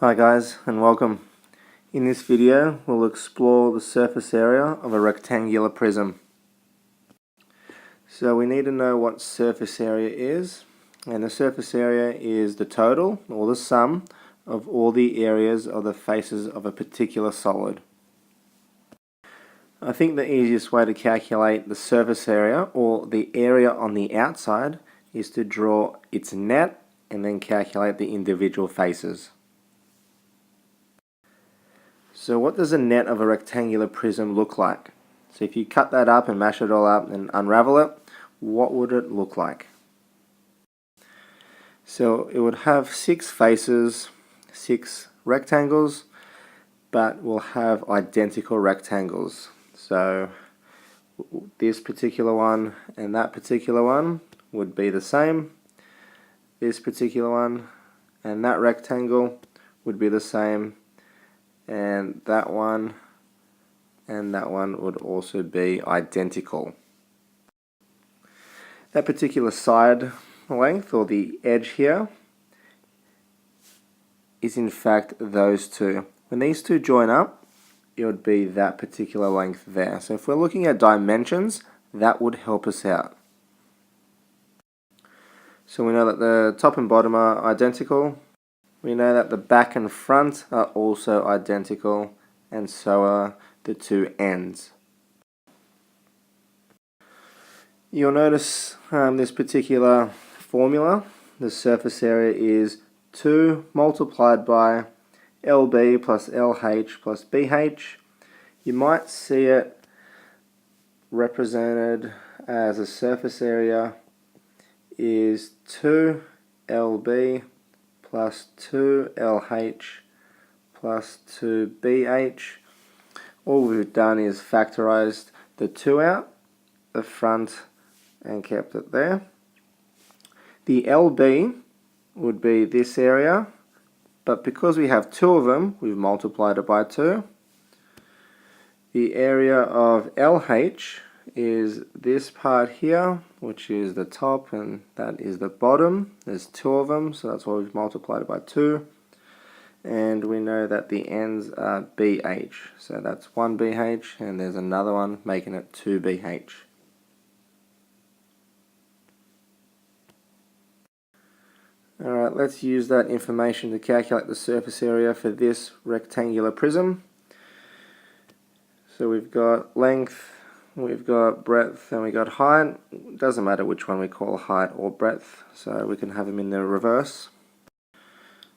Hi guys, and welcome. In this video we'll explore the surface area of a rectangular prism. So we need to know what surface area is, and the surface area is the total or the sum of all the areas of the faces of a particular solid. I think the easiest way to calculate the surface area or the area on the outside is to draw its net and then calculate the individual faces. So what does a net of a rectangular prism look like? So if you cut that up and mash it all up and unravel it, what would it look like? So it would have 6 faces, 6 rectangles, but will have identical rectangles. So this particular one and that particular one would be the same. This particular one and that rectangle would be the same. And that one would also be identical. That particular side length, or the edge here, is in fact those two. When these two join up, it would be that particular length there. So if we're looking at dimensions, that would help us out. So we know that the top and bottom are identical. We know that the back and front are also identical, and so are the two ends. You'll notice this particular formula. The surface area is 2 multiplied by LB plus LH plus BH. You might see it represented as a surface area is 2LB plus 2LH plus 2BH. All we've done is factorized the 2 out the front and kept it there. The LB would be this area, but because we have 2 of them, we've multiplied it by 2. The area of LH is this part here, which is the top, and that is the bottom. There's 2 of them, so that's why we've multiplied it by 2. And we know that the ends are BH, so that's 1 BH, and there's another one making it 2 BH. Alright, let's use that information to calculate the surface area for this rectangular prism. So we've got length, we've got breadth, and we've got height. It doesn't matter which one we call height or breadth, so we can have them in the reverse.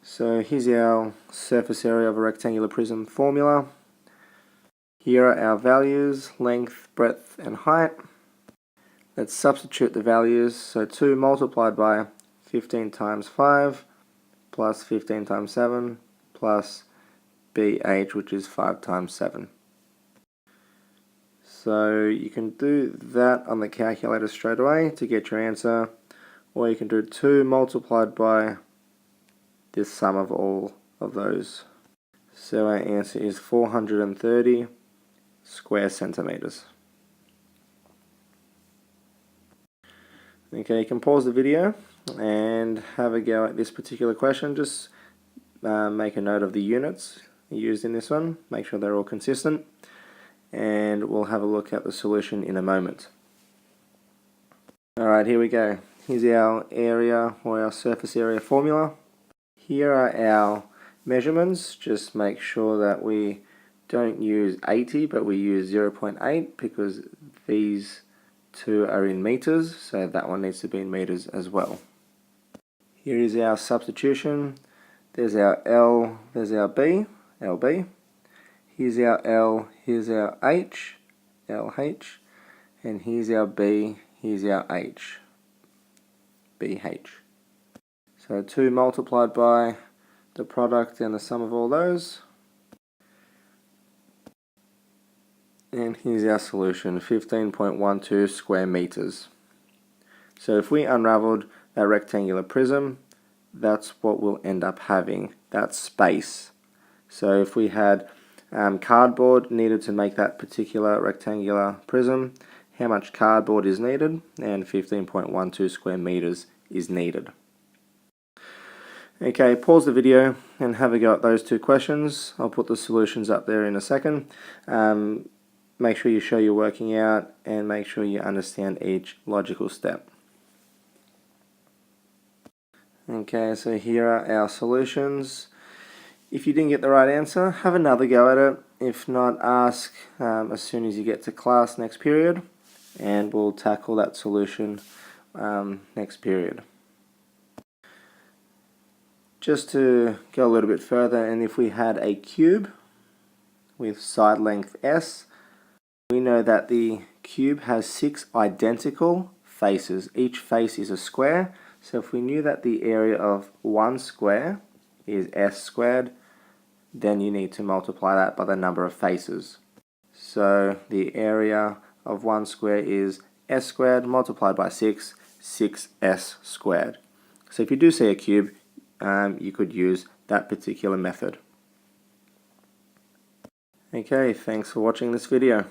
So here's our surface area of a rectangular prism formula. Here are our values, length, breadth, and height. Let's substitute the values. So 2 multiplied by 15 times 5 plus 15 times 7 plus BH, which is 5 times 7. So you can do that on the calculator straight away to get your answer, or you can do 2 multiplied by the sum of all of those. So our answer is 430 square centimeters. Okay, you can pause the video and have a go at this particular question. Just make a note of the units used in this one, make sure they're all consistent, and we'll have a look at the solution in a moment. Alright, here we go. Here's our area or our surface area formula. Here are our measurements. Just make sure that we don't use 80 but we use 0.8 because these two are in meters, so that one needs to be in meters as well. Here is our substitution. There's our L, there's our B, LB. Here's our L, here's our H, LH, and here's our B, here's our H, BH. So 2 multiplied by the product and the sum of all those. And here's our solution, 15.12 square meters. So if we unraveled that rectangular prism, that's what we'll end up having, that space. So if we had cardboard needed to make that particular rectangular prism, how much cardboard is needed, and 15.12 square meters is needed. Okay, pause the video and have a go at those two questions. I'll put the solutions up there in a second. Make sure you show you're working out and make sure you understand each logical step. Okay, so here are our solutions. If you didn't get the right answer, have another go at it. If not, ask as soon as you get to class next period, and we'll tackle that solution next period. Just to go a little bit further, and if we had a cube with side length s, we know that the cube has 6 identical faces. Each face is a square, so if we knew that the area of one square is s squared, then you need to multiply that by the number of faces. So the area of one square is s squared multiplied by 6, 6s squared. So if you do see a cube, you could use that particular method. Okay, thanks for watching this video.